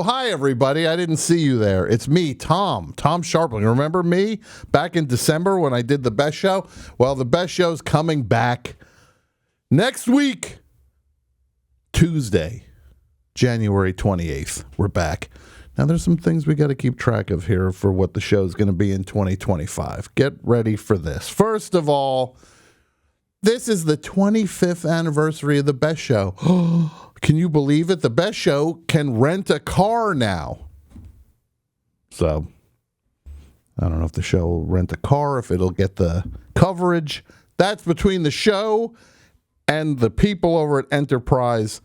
hi, everybody. I didn't see you there. It's me, Tom Scharpling. Remember me back in December when I did the best show? Well, the best show's coming back next week, Tuesday, January 28th. We're back. Now, there's some things we got to keep track of here for what the show's going to be in 2025. Get ready for this. First of all, this is the 25th anniversary of the best show. Can you believe it? The best show can rent a car now. So, I don't know if the show will rent a car, if it'll get the coverage. That's between the show and the people over at Enterprise.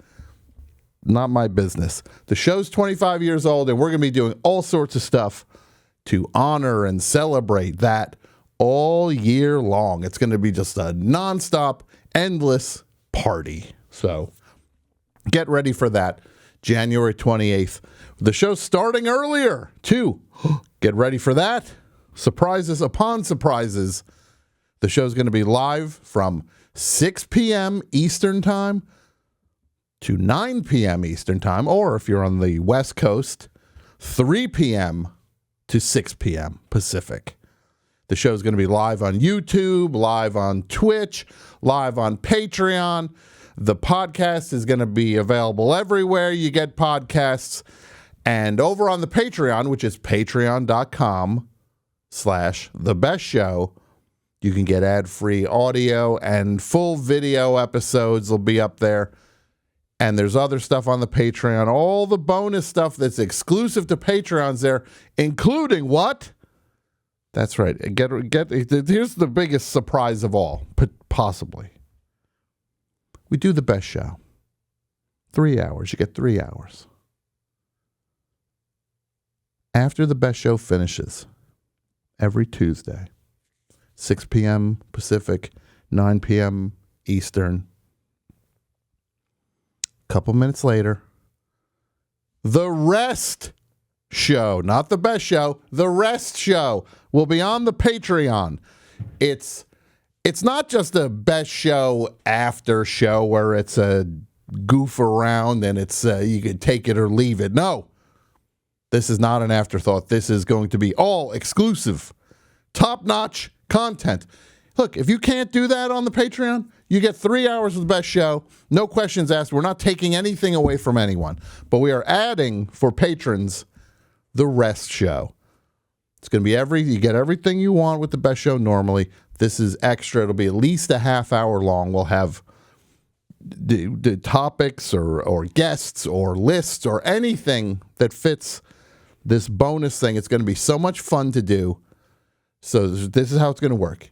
Not my business. The show's 25 years old, and we're going to be doing all sorts of stuff to honor and celebrate that all year long. It's going to be just a nonstop, endless party. So, get ready for that, January 28th. The show's starting earlier, too. Get ready for that. Surprises upon surprises. The show's going to be live from 6 p.m. Eastern Time to 9 p.m. Eastern Time, or if you're on the West Coast, 3 p.m. to 6 p.m. Pacific. The show's going to be live on YouTube, live on Twitch, live on Patreon. The podcast is going to be available everywhere you get podcasts. And over on the Patreon, which is patreon.com/thebestshow, you can get ad-free audio and full video episodes will be up there. And there's other stuff on the Patreon, all the bonus stuff that's exclusive to Patreons there, including what? That's right. Here's the biggest surprise of all, possibly. We do the best show. 3 hours. You get 3 hours. After the best show finishes, every Tuesday, 6 p.m. Pacific, 9 p.m. Eastern, couple minutes later, the rest show, not the best show, the rest show will be on the Patreon. It's not just a best show after show where it's a goof around and it's you can take it or leave it. No, this is not an afterthought. This is going to be all exclusive, top-notch content. Look, if you can't do that on the Patreon, you get 3 hours of the best show. No questions asked. We're not taking anything away from anyone. But we are adding, for patrons, the rest show. It's going to be you get everything you want with the best show normally. This is extra. It'll be at least a half hour long. We'll have the topics or guests or lists or anything that fits this bonus thing. It's going to be so much fun to do. So this is how it's going to work.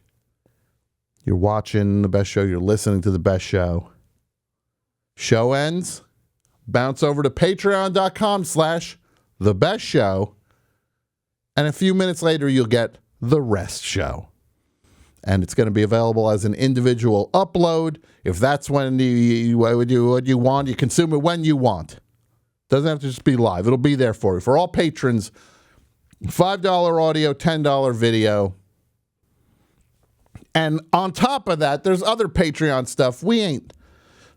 You're watching the best show. You're listening to the best show. Show ends. Bounce over to patreon.com/thebestshow. And a few minutes later, you'll get the rest show. And it's going to be available as an individual upload. If that's when you want, you consume it when you want. Doesn't have to just be live. It'll be there for you. For all patrons, $5 audio, $10 video. And on top of that, there's other Patreon stuff. We ain't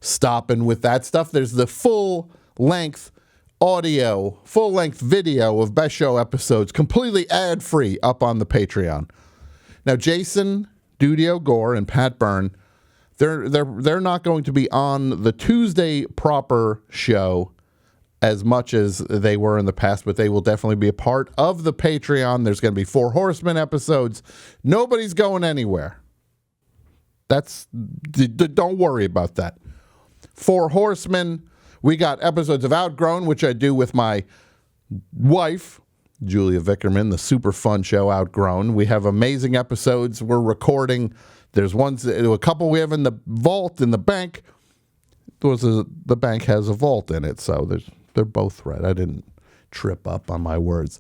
stopping with that stuff. There's the full-length audio, full-length video of Best Show episodes, completely ad-free up on the Patreon. Now, Jason Dudio Gore and Pat Byrne, they're not going to be on the Tuesday proper show as much as they were in the past, but they will definitely be a part of the Patreon. There's going to be 4 Horsemen episodes. Nobody's going anywhere. Don't worry about that. 4 Horsemen. We got episodes of Outgrown, which I do with my wife, Julia Vickerman, the super fun show Outgrown. We have amazing episodes we're recording. There's a couple we have in the vault in the bank. The bank has a vault in it, so they're both right. I didn't trip up on my words.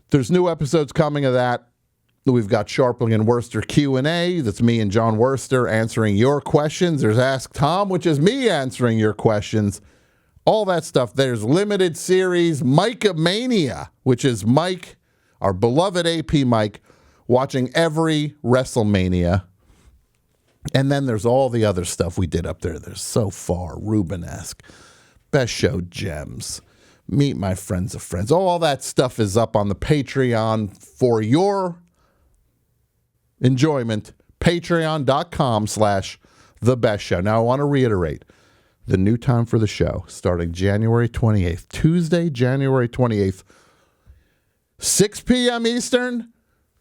There's new episodes coming of that. We've got Scharpling and Worcester Q&A. That's me and John Worcester answering your questions. There's Ask Tom, which is me answering your questions. All that stuff. There's limited series Mike-a-mania, which is Mike, our beloved AP Mike, watching every WrestleMania. And then there's all the other stuff we did up there. There's So Far, Rubenesque, Best Show Gems, meet my friends of friends. All that stuff is up on the Patreon for your enjoyment. Patreon.com/thebestshow. Now, I want to reiterate the new time for the show starting January 28th, Tuesday, January 28th, 6 p.m. Eastern,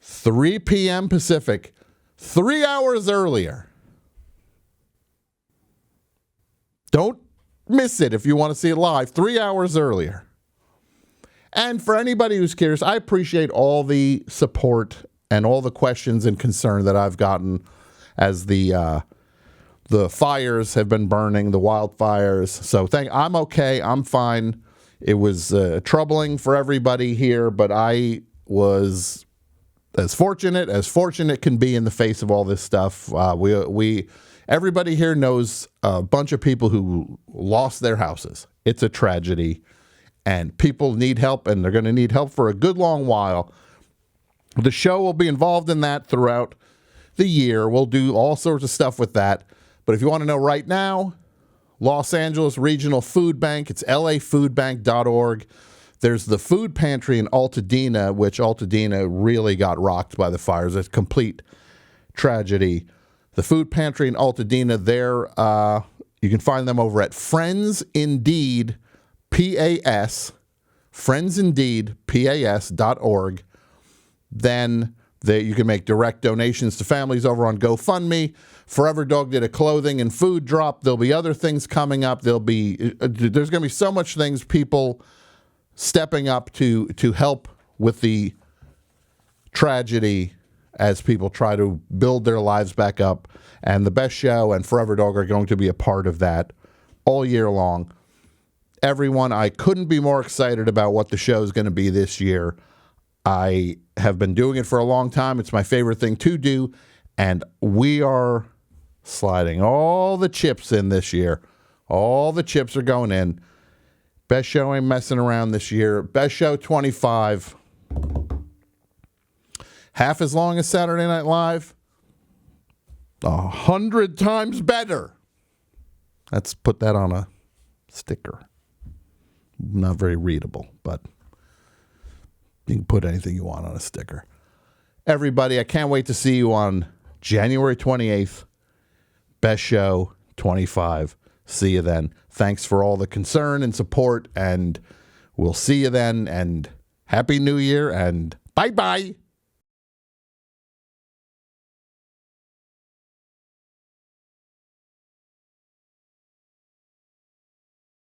3 p.m. Pacific, 3 hours earlier. Don't miss it if you want to see it live, 3 hours earlier. And for anybody who's curious, I appreciate all the support and all the questions and concern that I've gotten as the fires have been burning, the wildfires. So I'm okay. I'm fine. It was troubling for everybody here, but I was as fortunate can be in the face of all this stuff. Everybody here knows a bunch of people who lost their houses. It's a tragedy, and people need help, and they're going to need help for a good long while. The show will be involved in that throughout the year. We'll do all sorts of stuff with that. But if you want to know right now, Los Angeles Regional Food Bank, it's lafoodbank.org. There's the food pantry in Altadena, which Altadena really got rocked by the fires. It's a complete tragedy. The food pantry in Altadena, you can find them over at Friends Indeed PAS, friendsindeedpas.org. Then you can make direct donations to families over on GoFundMe. Forever Dog did a clothing and food drop. There'll be other things coming up. There's going to be so much things, people stepping up to help with the tragedy as people try to build their lives back up. And the Best Show and Forever Dog are going to be a part of that all year long. Everyone, I couldn't be more excited about what the show is going to be this year. I have been doing it for a long time. It's my favorite thing to do. And we are sliding all the chips in this year. All the chips are going in. Best Show ain't messing around this year. Best Show 25. Half as long as Saturday Night Live. 100 times better. Let's put that on a sticker. Not very readable, but you can put anything you want on a sticker. Everybody, I can't wait to see you on January 28th. Best Show 25. See you then. Thanks for all the concern and support, and we'll see you then, and Happy New Year, and bye-bye.